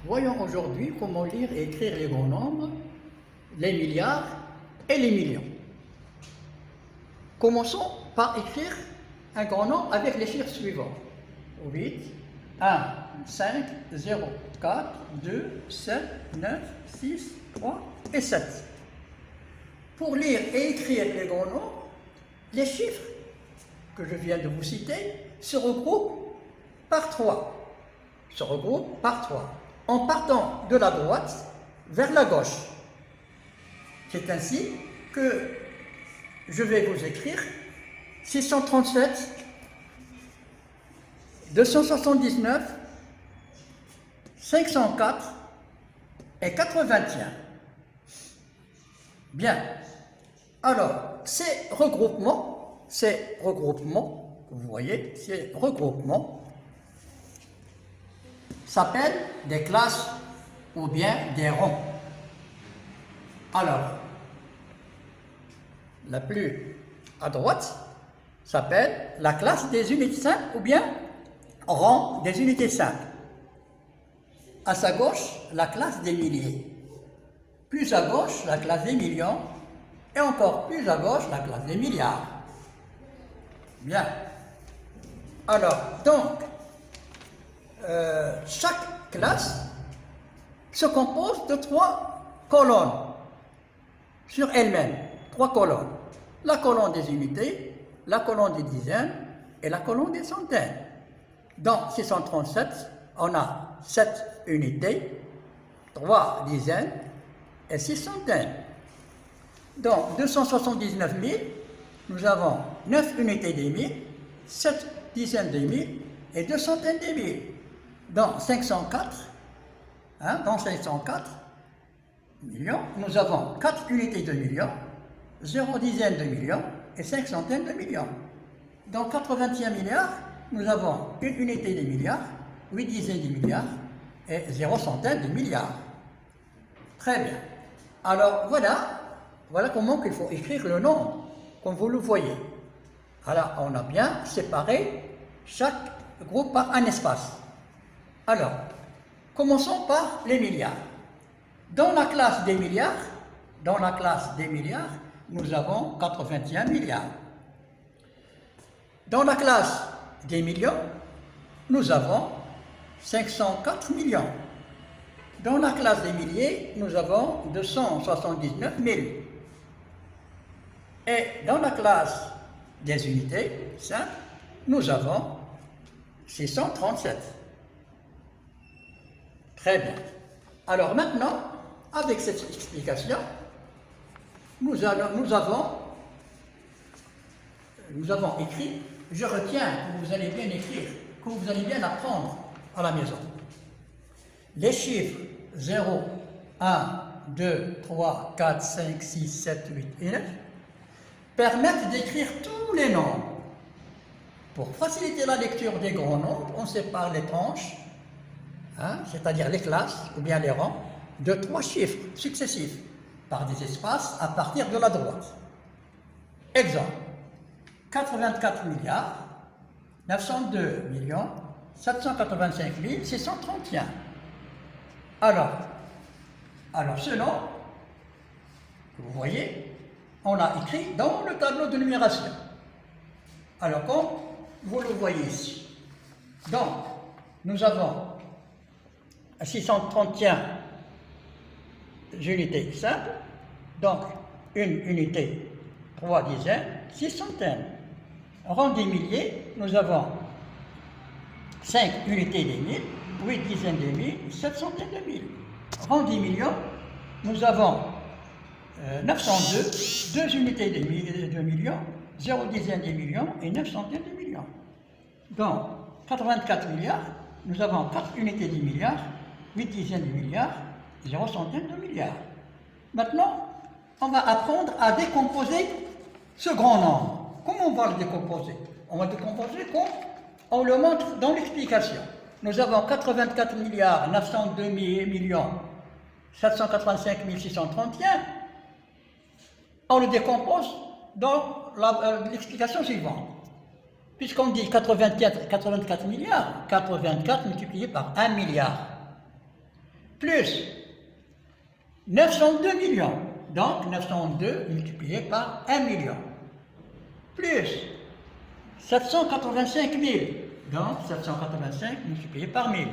Voyons aujourd'hui comment lire et écrire les grands nombres, les milliards et les millions. Commençons par écrire un grand nombre avec les chiffres suivants. 8, 1, 5, 0, 4, 2, 7, 9, 6, 3 et 7. Pour lire et écrire les grands nombres, les chiffres que je viens de vous citer se regroupent par 3. En partant de la droite vers la gauche. C'est ainsi que je vais vous écrire 637, 279, 504 et 81. Bien. Alors, ces regroupements, vous voyez, ces regroupements s'appellent des classes ou bien des rangs. Alors, la plus à droite s'appelle la classe des unités simples ou bien rang des unités simples. À sa gauche, la classe des milliers. Plus à gauche, la classe des millions. Et encore plus à gauche, la classe des milliards. Bien. Alors, donc, chaque classe se compose de 3 colonnes sur elle-même. 3 colonnes. La colonne des unités, la colonne des dizaines et la colonne des centaines. Dans 637, on a 7 unités, 3 dizaines et 6 centaines. Dans 279 000, nous avons 9 unités des 1000, 7 dizaines des 1000 et 2 centaines des 1000. Dans 504 millions, nous avons 4 unités de millions, 0 dizaine de millions et 5 centaines de millions. Dans 81 milliards, nous avons 1 unité des milliards, 8 dizaines de milliards et 0 centaine de milliards. Très bien. Alors voilà comment il faut écrire le nombre, comme vous le voyez. Alors on a bien séparé chaque groupe par un espace. Alors, commençons par les milliards. Dans la classe des milliards, nous avons 81 milliards. Dans la classe des millions, nous avons 504 millions. Dans la classe des milliers, nous avons 279 000. Et dans la classe des unités simples, nous avons 637. Très bien. Alors maintenant, avec cette explication, nous avons écrit, je retiens que vous allez bien écrire, que vous allez bien apprendre à la maison. Les chiffres 0, 1, 2, 3, 4, 5, 6, 7, 8 et 9 permettent d'écrire tous les nombres. Pour faciliter la lecture des grands nombres, on sépare les tranches, c'est-à-dire les classes ou bien les rangs, de 3 chiffres successifs par des espaces à partir de la droite. Exemple, 84 milliards, 902 millions, 785 631. Alors ce nom, vous voyez, on l'a écrit dans le tableau de numération. Alors comme vous le voyez ici. Donc, nous avons 631 unités simples, donc une unité, 3 dizaines, 6 centaines. Rang des milliers, nous avons 5 unités des 1000, 8 dizaines des 1000, 7 centaines de 1000. Rang des millions, nous avons 902, 2 unités de millions, 0 dizaine des millions et 9 centaines de millions. Dans 84 milliards, nous avons 4 unités des milliards, 8 dizaines de milliards, 0 centaines de milliards. Maintenant, on va apprendre à décomposer ce grand nombre. Comment on va le décomposer? On va le décomposer comme on le montre dans l'explication. Nous avons 84 milliards 902 millions 785 631. On le décompose dans l'explication suivante. Puisqu'on dit 84 milliards, 84 multiplié par 1 milliard. plus 902 millions, donc 902 multiplié par 1 million, plus 785 000, donc 785 multiplié par 1000.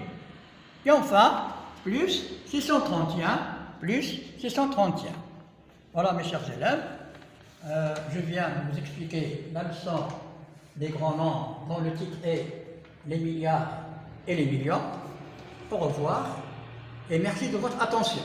Et enfin, plus 631, plus 631. Voilà mes chers élèves, je viens de vous expliquer la leçon des grands nombres dont le titre est les milliards et les millions. Au revoir et merci de votre attention.